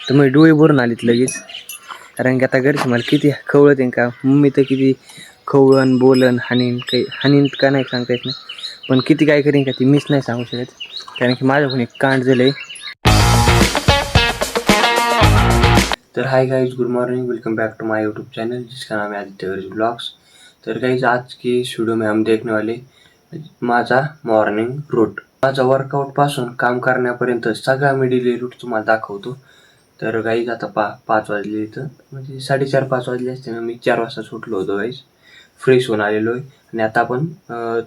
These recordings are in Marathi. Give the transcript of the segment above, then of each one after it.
तर मग डोळे भरून आलीत लगेच. कारण की आता घरचे मला किती खवळत आहे का, मम्मी तर किती खवळण बोलन हानीन का नाही सांगता येत नाही, पण किती काय करीन का ती मीच नाही सांगू शकत. कारण की माझ्याकडून एक कांड झालं आहे. तर hi guys, good morning, welcome back to my YouTube channel जिसका नाम है आदित्य वर्ज ब्लॉग्स। तर गाइज आज की इस वीडियो में हम देखने वाले माझा मॉर्निंग रूट, माझा वर्कआउटपासून काम करण्यापर्यंत सगळा मी डेली रूट तुम्हाला दाखवतो। तर गाइज आता 5 वाजले, इथं म्हणजे 4:30-5 वाजले असते ना, मी 4 वाजता सुटलो होतो गाइज, फ्रेश होऊन आलेलो आहे। आणि आता आपण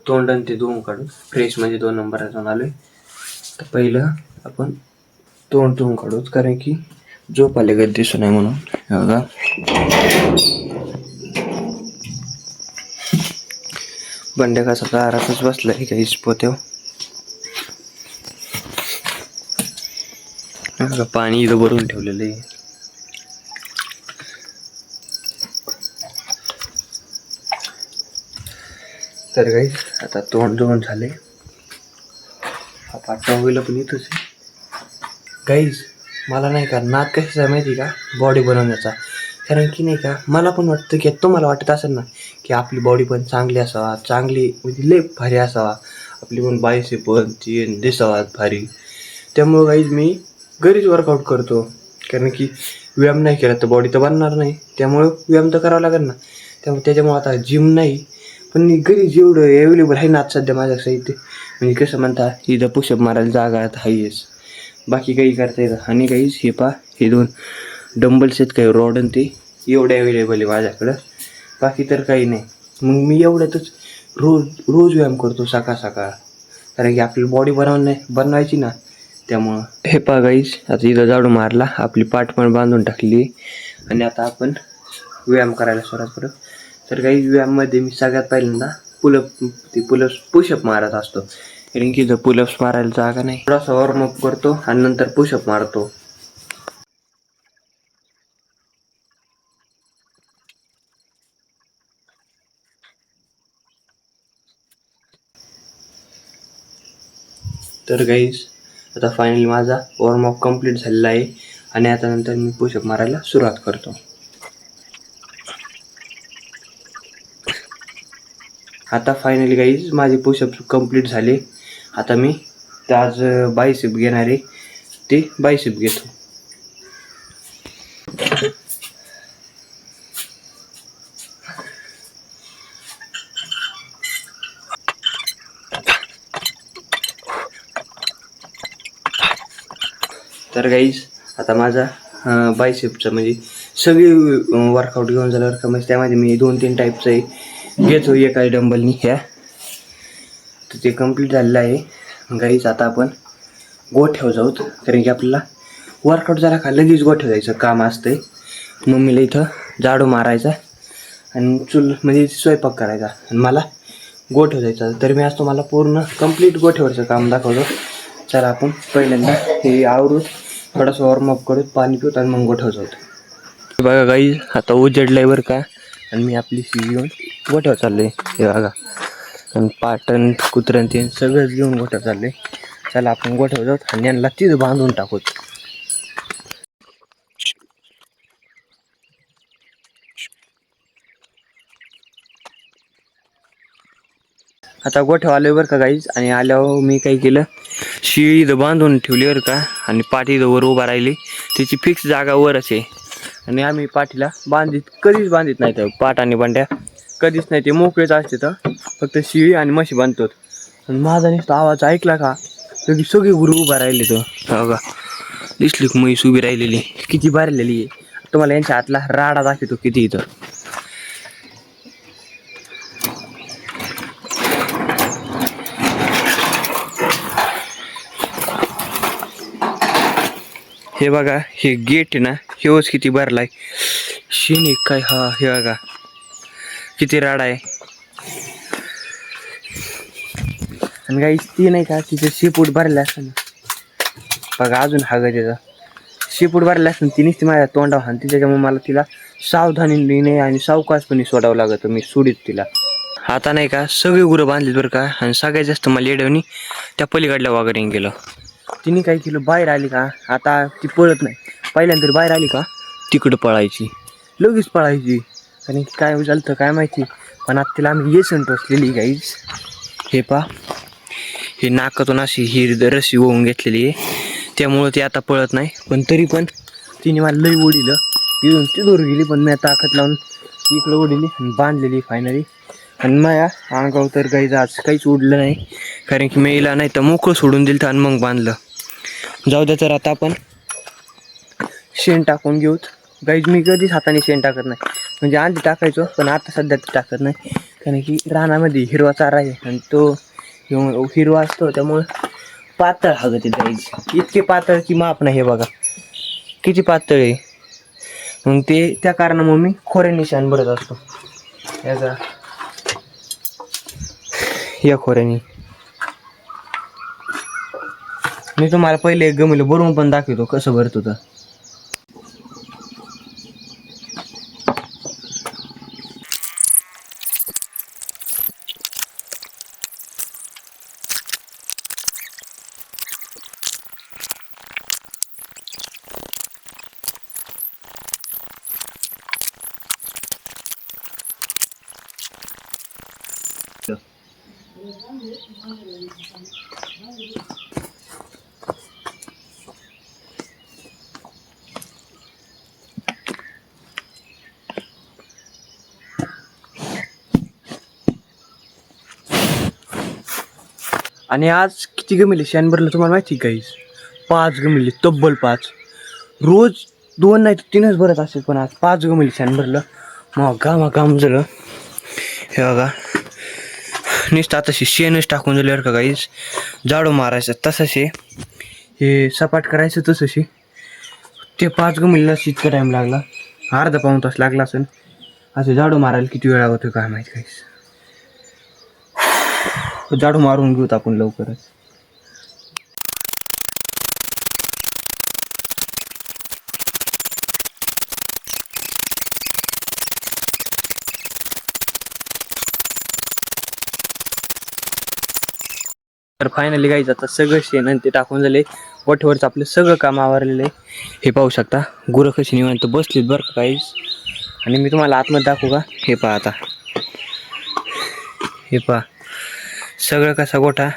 तोंड ते धुवून काढू, फ्रेश म्हणजे 2 नंबरात जाऊन आलो आहे। तर पहिलं आपण तोंड धुवून काढू, कारण की झोप आले का दिसू नये म्हणून। बघा बंड्या कसा दारातच बसलाय काहीच पोत्याव, पाणी इथं भरून ठेवलेलं आहे। तर गाईज आता तोंड धुवून झाले, हा पाठवा होईल पण इथंच आहे। गाईज मला नाही का नाद कशाचा माहिती का, बॉडी बनवण्याचा। कारण की नाही का मला पण वाटतं की तुम्हाला वाटत असेल ना की आपली बॉडी पण चांगली असावा, चांगली म्हणजे लय भारी असावा, आपली पण बायसेप पण ती दिसावा भारी। त्यामुळं गाईज मी घरीच वर्कआउट करतो, कारण की व्यायाम नाही केला तर बॉडी तर बनणार नाही, त्यामुळं व्यायाम तर करावा लागेल ना। त्याच्यामुळे आता जिम नाही, पण मी घरी जेवढं अवेलेबल आहे ना आज सध्या माझ्या साहित्य, म्हणजे कसं म्हणता इथं पुशअप मारायला जागा आहेच, बाकी काही करता येतं। आणि काहीच हे पा हे 2 डंबल्स आहेत, काही रॉड आणि ते एवढे अवेलेबल आहे माझ्याकडं, बाकी तर काही नाही। मग मी एवढ्यातच रोज व्यायाम करतो सकाळ, कारण की आपली बॉडी बनवायची ना, त्यामुळं। हे पा गाईज आता इथं झाडू मारला, आपली पाठ पण बांधून टाकली आणि आता आपण व्यायाम करायला सुरुवात करू। तर गाईज व्यायाममध्ये मी सगळ्यात पहिल्यांदा पुशअप मारत असतो, कारण की जर पुलअप्स मारायला जागा नाही, थोडासा वॉर्मअप करतो आणि नंतर पुशअप मारतो। तर गाईज आता फायनली माझा वॉर्मअप कंप्लीट झालेला आहे आणि आता नंतर मी पुशअप मारायला सुरुवात करतो। आता फायनली गाईज माझे पुशअप कंप्लीट झाले। आता मी आज बायसेप घेणार आहे, ते बायसेप घेतो। तर गाईज आता माझा बायसेपचं म्हणजे सगळे वर्कआउट घेऊन झाल्यावर का, म्हणजे त्यामध्ये मी 2-3 टाईपचं घेतो एका डंबलनी ह्या, तर ते कंप्लीट झालेलं आहे। गाईज आता आपण गोठ्यावर जाऊत, कारण की आपल्याला वर्कआउट झाला का लगेच गोठ्यावर जायचं काम असतंय। मम्मीला इथं झाडू मारायचा आणि चूल म्हणजे स्वयंपाक करायचा आणि मला गोठ्यावर जायचं। तर मी आज तुम्हाला पूर्ण कंप्लीट गोठ्यावरचं काम दाखवतो। चला आपण पहिल्यांदा हे आवरून थोडासा वॉर्मअप करू, पाणी पिऊत आणि मग गोठ्यावर जाऊ। बघा गाईज आता उजेडलंय बरं का, आणि मी आपली शिवी घेऊन गोठ्यावर चाललोय। हे बघा, आणि पाटण कुत्र्यान ते सगळंच घेऊन गोठ्यावर चाललोय। चला आपण गोठ्यावर जाऊ आणि यांना तिथं बांधून टाकू। आता गोठ्यावर आलोय बरं का गाईज, आणि आल्यावर मी काय केलं, शिळी इथं बांधून ठेवली बरं का, आणि पाठी इथं वर उभा राहिली, त्याची फिक्स जागा वरच आहे। आणि आम्ही पाठीला कधीच बांधित नाही, तर पाट आणि बंड्या कधीच नाही, ते मोकळेच असते, तर फक्त शिळी आणि म्हशी बांधतो। आणि माझा नुसता आवाज ऐकला का की सगळी गुरु उभा राहिली, तो बघा दिसली की म्हैस उभी राहिलेली किती भरलेली आहे। तुम्हाला यांच्या हातला राडा दाखवतो किती इथं। हे बघा हे गेट आहे ना, हेच किती भरलाय शेणी काय, हा हे बघा किती राडा आहे। आणि काही ती नाही का तिथे शेपूट भरले असतं ना, बघा अजून हाग त्याचा शेपूट भरले असतं, ती नुसती माझ्या तोंडावर हाणती, त्याच्यामुळे मला तिला सावधानीने आणि सावकाशपणे सोडावं लागतं, मी सोडीत तिला। आता नाही का सगळी गुरं बांधलीत बरं का, आणि सगळ्यात जास्त मला येडवणी त्या पलीकडल्या वाघरीने गेलं। तिने काय केलं, बाहेर आली का आता ती पळत नाही. पहिल्यांदा बाहेर आली का तिकडं पळायची, लगेच पळायची. आणि काय झालं तर काय माहिती, पण आता तिला आम्ही येसन टोचलेली गाईज. हे पा, हे नाकातून अशी ही रस्सी होऊन घेतलेली आहे, त्यामुळं ती आता पळत नाही. पण तरी पण तिने मला लई ओढिलं, इथून ती दूर गेली. पण मी ताकद लावून इकडं ओढिली आणि बांधलेली फायनली. आणि माझ्या अंगावर तर गाईज आज काहीच उडलं नाही, कारण की मेला नाही तर मोकळं सोडून दिलं तर आणि मग बांधलं. जाऊ द्या. तर आता आपण शेण टाकून घेऊत गाईज. मी कधीच हाताने शेण टाकत नाही, म्हणजे आधी टाकायचो पण आता सध्या टाकत नाही, कारण की रानामध्ये हिरवा चारा आहे आणि तो हिरवा असतो, त्यामुळं पातळ हवं ते गाईज. इतके पातळ की माप नाही. हे बघा किती पातळ आहे. मग ते त्या कारणामुळे मी खोऱ्याने शेण भरत असतो, याचा या खोऱ्याने. मी तुम्हाला पहिले एक गमिलं भरून पण दाखवतो कसं भरतो. तर आणि आज किती गमिले शेण भरलं तुम्हाला माहिती गाईज? 5 गमिले, तब्बल 5. रोज 2 नाही तर 3च भरत असेल, पण आज 5 गमिले शेण भरलं. मग काम झालं. हे बघा नुसतं आता शेणच टाकून झाल्यावर का गाईज, झाडू मारायचं तसंच हे सपाट करायचं तसंच. ते 5 गमिलेला इतका टाईम लागला, अर्धा पाऊण तास लागला असेल. असं झाडू मारायला किती वेळा होतो काय माहिती गाईज. झाडू मारून घेऊत आपण लवकरच. तर फायनली गाईज आता सगळं शेण आणि ते टाकून झाले. वठवरचं आपलं सगळं काम आवरलेलं आहे. हे पाहू शकता गुरं कशी निवांत बसलीत बरं का गाईज. आणि मी तुम्हाला आतमध्ये दाखवू का? हे पहा आता, हे पहा सगळं कसा गोठा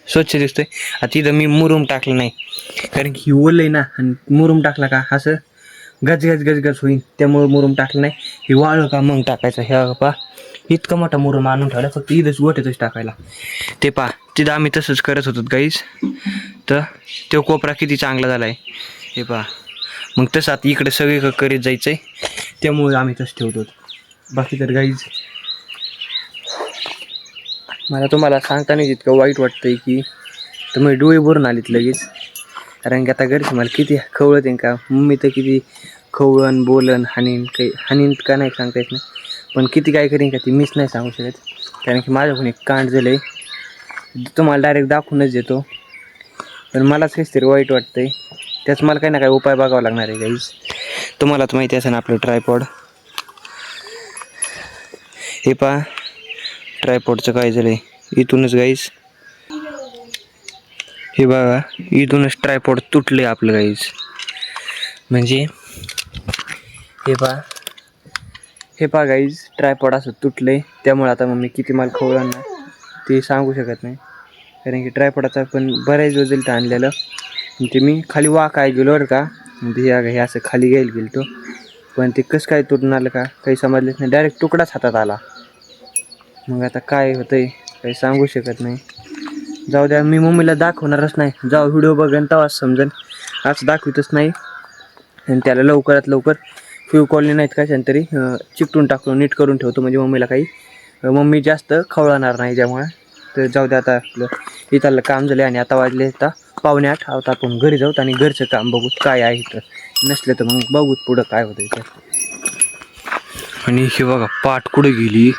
स्वच्छ दिसतोय. आता इथं मी मुरुम टाकलं नाही, कारण की ओलं आहे ना, आणि मुरुम टाकला का असं गजगज होईल, त्यामुळं मुरुम टाकलं नाही. हे वाळलं का मग टाकायचं. हे पहा इतका मोठा मुरुम आणून ठेवला, फक्त इथंच गोठ्यातच टाकायला. ते पहा तिथं आम्ही तसंच करत होतो गाईज. तर तो कोपरा किती चांगला झाला आहे हे पहा. मग तसं आता इकडे सगळीकडे करीत जायचं आहे, त्यामुळे आम्ही तसं ठेवतो. बाकी तर गाईज मला तुम्हाला सांगताना जितकं वाईट वाटतंय की तुम्ही डोळे भरून आलीत लगेच. कारण की आता घरचे मला किती खवळत का, मम्मी तर किती खवळण बोलन हानीन का नाही सांगता येत नाही, पण किती काय करीन का ती मीच नाही सांगू शकत. कारण की माझ्याकडून एक कांड झालं आहे, तुम्हाला डायरेक्ट दाखवूनच देतो. पण मलाच काहीच तरी वाईट वाटतंय, त्याच मला काही ना काही उपाय बघावा लागणार आहे गाईज. तुम्हाला तर माहिती असेल आपलं ट्रायपॉड. हे पहा ट्रायपॉडचं काय झालं आहे, इथूनच गाईज हे बघा, इथूनच ट्रायपॉड तुटले आपलं गाईज. म्हणजे हे पहा गाईज ट्रायपॉड असं तुटले. त्यामुळे आता मग मी किती माल खवळलं ना ते सांगू शकत नाही, कारण की ट्रायपॉडाचा पण बऱ्याच दिवस आणलेलं. ते मी खाली काय गेलो बरं का, हे असं खाली गेलो तो, पण ते कसं काय तुटून आलं का काही समजलंच नाही, डायरेक्ट तुकडाच हातात आला. मग आता काय होतंय काही सांगू शकत नाही. जाऊ द्या, मी मम्मीला दाखवणारच नाही. जाऊ व्हिडिओ बघेन तेव्हाच समजेल, असं दाखवतच नाही. आणि त्याला लवकरात लवकर फ्यूकॉलने नाहीत कशाने तरी चिकटून टाकतो, नीट करून ठेवतो, म्हणजे मम्मीला काही मम्मी जास्त खवळणार नाही त्यामुळे. तर जाऊ द्या, आता आपलं इथलं काम झालं आणि आता वाजले आता 7:45. आता आपण घरी जाऊत आणि घरचं काम बघूत काय आहे. तर नसलं तर मग बघूत पुढं काय होतं इथं. आणि हे बघा पाठ कुठे गेली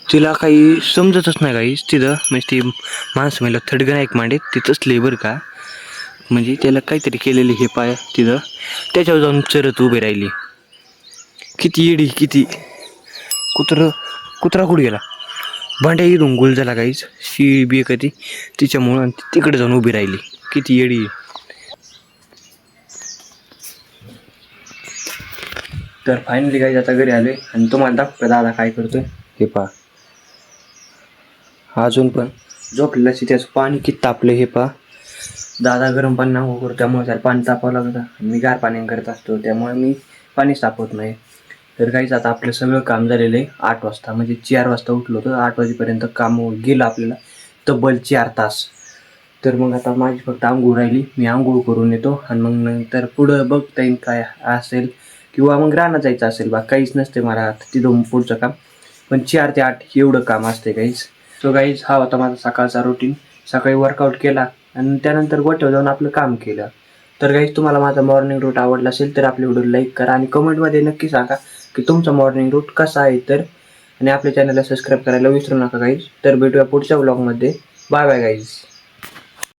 तिला काही समजतच नाही गाईस. तिथं म्हणजे ती माणसं मला थडगं नाही मांडीत तिथंच लेबर का, म्हणजे त्याला काहीतरी केलेली हे पाय तिथं, त्याच्यावर जाऊन चरत उभी राहिली. किती येडी, किती कुत्रा कुठं गेला, भांड्या इथून गुल झाला गाईच शी बी कधी तिच्यामुळं तिकडे जाऊन उभी राहिली. किती येडी. तर फायनली गाईज आता घरी आलोय आणि तुम्हाला दाखवतो दादा काय करतोय. हे पहा, अजून पण झोपलेला त्याचं पाणी किती तापलं हे पहा. दादा गरम पाणी आंघोळ करतो त्यामुळे त्याला पाणी तापावं लागतं. मी गार पाणी करत असतो त्यामुळे मी पाणीच तापवत नाही. तर काहीच आता आपलं सगळं काम झालेलं आहे 8 वाजता, म्हणजे 4 वाजता उठलो होतं. 8 वाजेपर्यंत काम गेलं आपल्याला तब्बल 4 तास. तर मग आता माझी फक्त आंघोळ राहिली, मी आंघोळ करून येतो आणि मग नंतर पुढं बघता येईल काय असेल, किंवा मग रानात जायचं असेल बा. काहीच नसते मला तिथून पुढचं काम, पण 4 ते 8 एवढं काम असते काहीच. सो गाईज हा होता माझा सकाळचा रुटीन. सकाळी वर्कआउट केला आणि त्यानंतर गोठ्यावर जाऊन आपलं काम केलं. तर गाईज तुम्हाला माझा मॉर्निंग रूट आवडला असेल तर आपल्या व्हिडिओ लाईक करा आणि कमेंटमध्ये नक्की सांगा की तुमचा मॉर्निंग रूट कसा आहे. तर आणि आपल्या चॅनलला सबस्क्राईब करायला विसरू नका गाईज. तर भेटूया पुढच्या व्लॉगमध्ये. Bye bye guys.